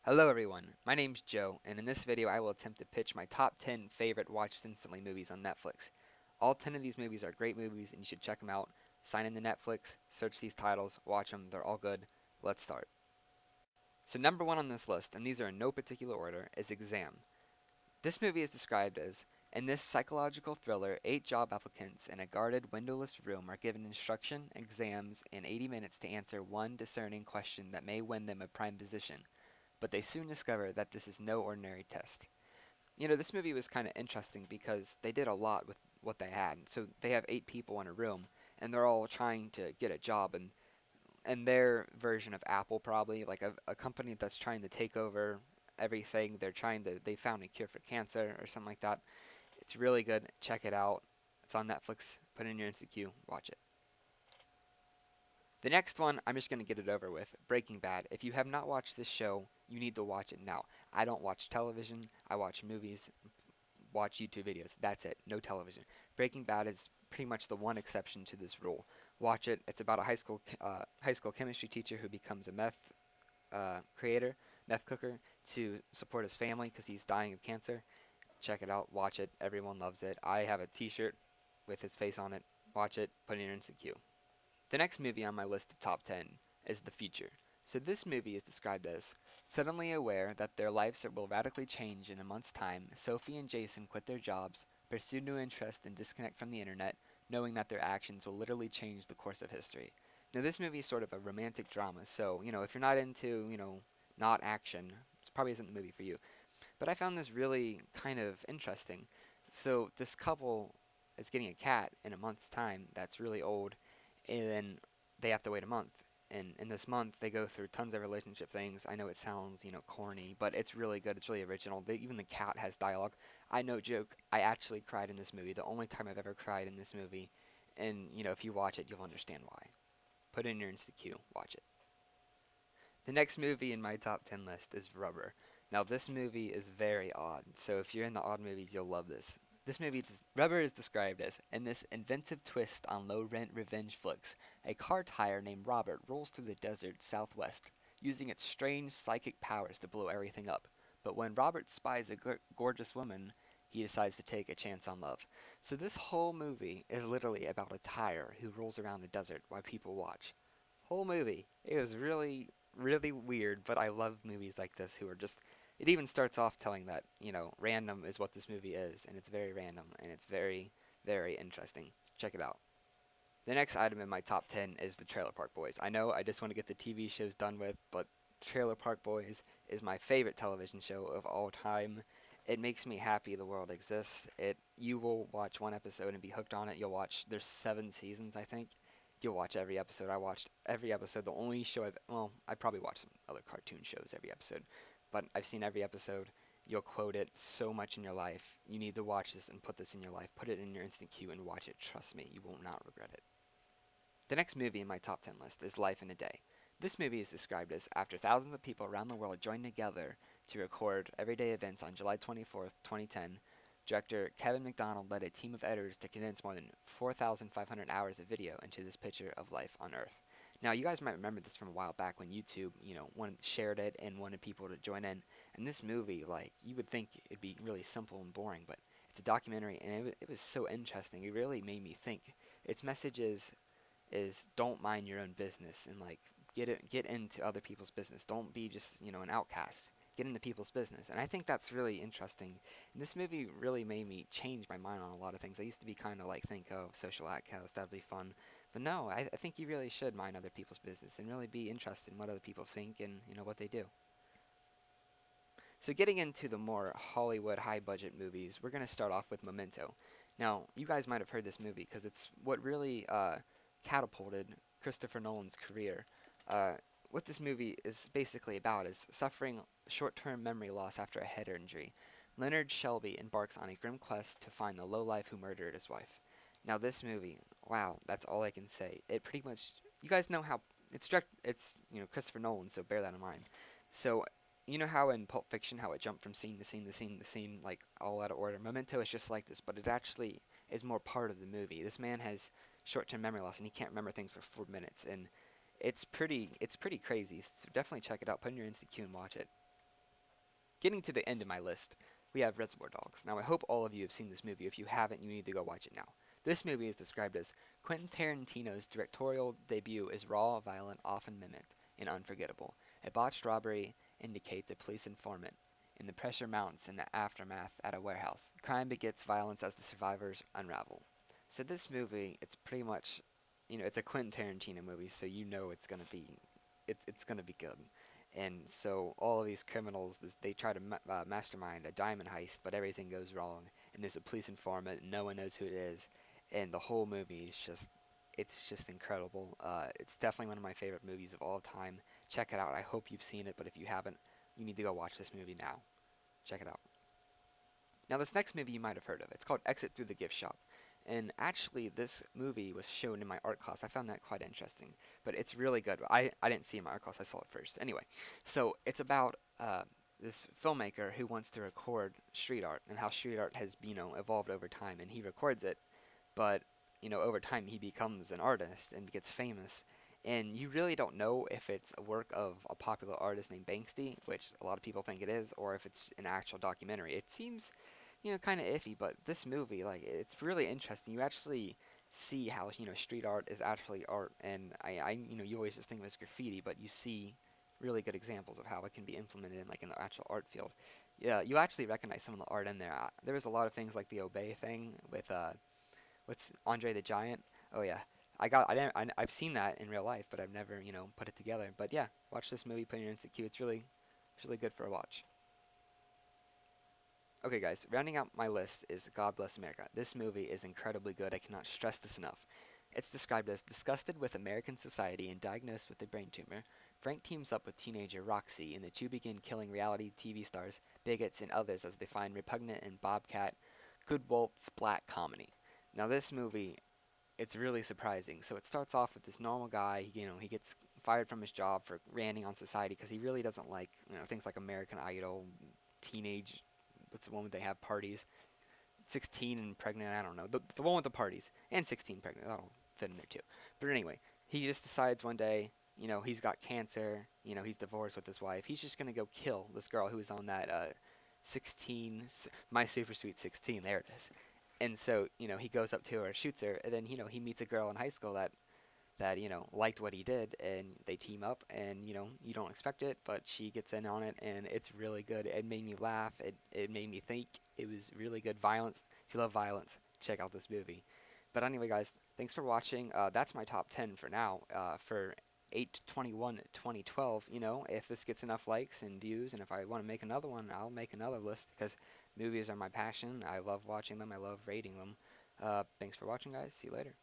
Hello everyone, my name's Joe, and in this video I will attempt to pitch my top 10 favorite watched instantly movies on Netflix. All 10 of these movies are great movies and you should check them out. Sign in to Netflix, search these titles, watch them, they're all good. Let's start. So number 1 on this list, and these are in no particular order, is Exam. This movie is described as, in this psychological thriller, 8 job applicants in a guarded, windowless room are given instruction, exams, and 80 minutes to answer one discerning question that may win them a prime position, but they soon discover that this is no ordinary test. This movie was kind of interesting because they did a lot with what they had. So they have 8 people in a room, and they're all trying to get a job, and their version of Apple, probably like a company that's trying to take over everything. They found a cure for cancer or something like that. It's really good. Check it out. It's on Netflix. Put it in your instant queue. Watch it. The next one, I'm just going to get it over with. Breaking Bad. If you have not watched this show, you need to watch it now. I don't watch television. I watch movies, watch YouTube videos. That's it. No television. Breaking Bad is pretty much the one exception to this rule. Watch it. It's about a high school chemistry teacher who becomes a meth cooker, to support his family because he's dying of cancer. Check it out. Watch it. Everyone loves it. I have a T-shirt with his face on it. Watch it. Put it in your instant queue. The next movie on my list of top 10 is The Future. So this movie is described as, suddenly aware that their lives will radically change in a month's time, Sophie and Jason quit their jobs, pursue new interests, and disconnect from the internet, knowing that their actions will literally change the course of history. Now this movie is sort of a romantic drama, so if you're not into, not action, this probably isn't the movie for you. But I found this really kind of interesting. So this couple is getting a cat in a month's time that's really old, and then they have to wait a month. And in this month, they go through tons of relationship things. I know it sounds, corny, but it's really good. It's really original. Even the cat has dialogue. I no joke. I actually cried in this movie. The only time I've ever cried in this movie. And, if you watch it, you'll understand why. Put it in your Insta queue. Watch it. The next movie in my top 10 list is Rubber. Now, this movie is very odd. So if you're in the odd movies, you'll love this. Rubber is described as, in this inventive twist on low-rent revenge flicks, a car tire named Robert rolls through the desert southwest, using its strange psychic powers to blow everything up. But when Robert spies a gorgeous woman, he decides to take a chance on love. So this whole movie is literally about a tire who rolls around the desert while people watch. Whole movie. It was really, really weird, but I love movies like this who are just, it even starts off telling that, random is what this movie is, and it's very random, and it's very, very interesting. Check it out. The next item in my top 10 is the Trailer Park Boys. I know I just want to get the TV shows done with, but Trailer Park Boys is my favorite television show of all time. It makes me happy the world exists. You will watch one episode and be hooked on it. There's 7 seasons, I think. You'll watch every episode. I watched every episode. The only show I probably watched some other cartoon shows every episode, but I've seen every episode. You'll quote it so much in your life. You need to watch this and put this in your life. Put it in your instant queue and watch it. Trust me, you will not regret it. The next movie in my top 10 list is Life in a Day. This movie is described as, after thousands of people around the world joined together to record everyday events on July 24th, 2010, director Kevin McDonald led a team of editors to condense more than 4,500 hours of video into this picture of life on Earth. Now, you guys might remember this from a while back when YouTube, shared it and wanted people to join in. And this movie, you would think it'd be really simple and boring, but it's a documentary, and it was so interesting. It really made me think. Its message is don't mind your own business, and get into other people's business. Don't be just, an outcast. Get into people's business. And I think that's really interesting. And this movie really made me change my mind on a lot of things. I used to be kind of think, oh, social outcast, that'd be fun. But no, I think you really should mind other people's business and really be interested in what other people think and, what they do. So getting into the more Hollywood high-budget movies, we're going to start off with Memento. Now, you guys might have heard this movie because it's what really catapulted Christopher Nolan's career. What this movie is basically about is suffering short-term memory loss after a head injury. Leonard Shelby embarks on a grim quest to find the lowlife who murdered his wife. Now this movie, wow, that's all I can say. It pretty much, you guys know how it's Christopher Nolan, so bear that in mind. So you know how in Pulp Fiction, how it jumped from scene to scene to scene to scene, all out of order. Memento is just like this, but it actually is more part of the movie. This man has short-term memory loss, and he can't remember things for 4 minutes, and it's pretty crazy. So definitely check it out. Put in your instant queue and watch it. Getting to the end of my list, we have Reservoir Dogs. Now, I hope all of you have seen this movie. If you haven't, you need to go watch it now. This movie is described as Quentin Tarantino's directorial debut is raw, violent, often mimicked, and unforgettable. A botched robbery indicates a police informant, and the pressure mounts in the aftermath at a warehouse. Crime begets violence as the survivors unravel. So this movie, it's pretty much, it's a Quentin Tarantino movie, so you know it's gonna be good. And so all of these criminals, they try to mastermind a diamond heist, but everything goes wrong. And there's a police informant, and no one knows who it is. And the whole movie is it's just incredible. It's definitely one of my favorite movies of all time. Check it out. I hope you've seen it, but if you haven't, you need to go watch this movie now. Check it out. Now, this next movie you might have heard of. It's called Exit Through the Gift Shop. And actually, this movie was shown in my art class. I found that quite interesting, but it's really good. I didn't see it in my art class. I saw it first. Anyway, so it's about this filmmaker who wants to record street art and how street art has, evolved over time. And he records it, but, over time he becomes an artist and gets famous. And you really don't know if it's a work of a popular artist named Banksy, which a lot of people think it is, or if it's an actual documentary. It seems kind of iffy, but this movie, like, it's really interesting. You actually see how, street art is actually art, and you always just think of it as graffiti, but you see really good examples of how it can be implemented in, like, in the actual art field. Yeah, you actually recognize some of the art in there. There was a lot of things like the Obey thing with, what's Andre the Giant? Oh yeah, I've seen that in real life, but I've never, put it together. But yeah, watch this movie, put it in your Instant Queue. It's really good for a watch. Okay, guys, rounding out my list is God Bless America. This movie is incredibly good. I cannot stress this enough. It's described as disgusted with American society and diagnosed with a brain tumor. Frank teams up with teenager Roxy, and the two begin killing reality TV stars, bigots, and others as they find repugnant and Bobcat Goodwalt's black comedy. Now, this movie, it's really surprising. So it starts off with this normal guy. He gets fired from his job for ranting on society because he really doesn't like, things like American Idol, teenage, what's the one where they have parties, 16 and pregnant, I don't know, the one with the parties, and 16 pregnant, that'll fit in there too. But anyway, he just decides one day, he's got cancer, he's divorced with his wife. He's just gonna go kill this girl who's on that 16, My Super Sweet 16. There it is. And so, he goes up to her, shoots her, and then, he meets a girl in high school that liked what he did, and they team up, and, you don't expect it, but she gets in on it, and it's really good. It made me laugh. It made me think. It was really good violence. If you love violence, check out this movie. But anyway, guys, thanks for watching. That's my top 10 for now, for 8/21/2012. If this gets enough likes and views, and if I want to make another one, I'll make another list, because movies are my passion. I love watching them. I love rating them. Thanks for watching, guys. See you later.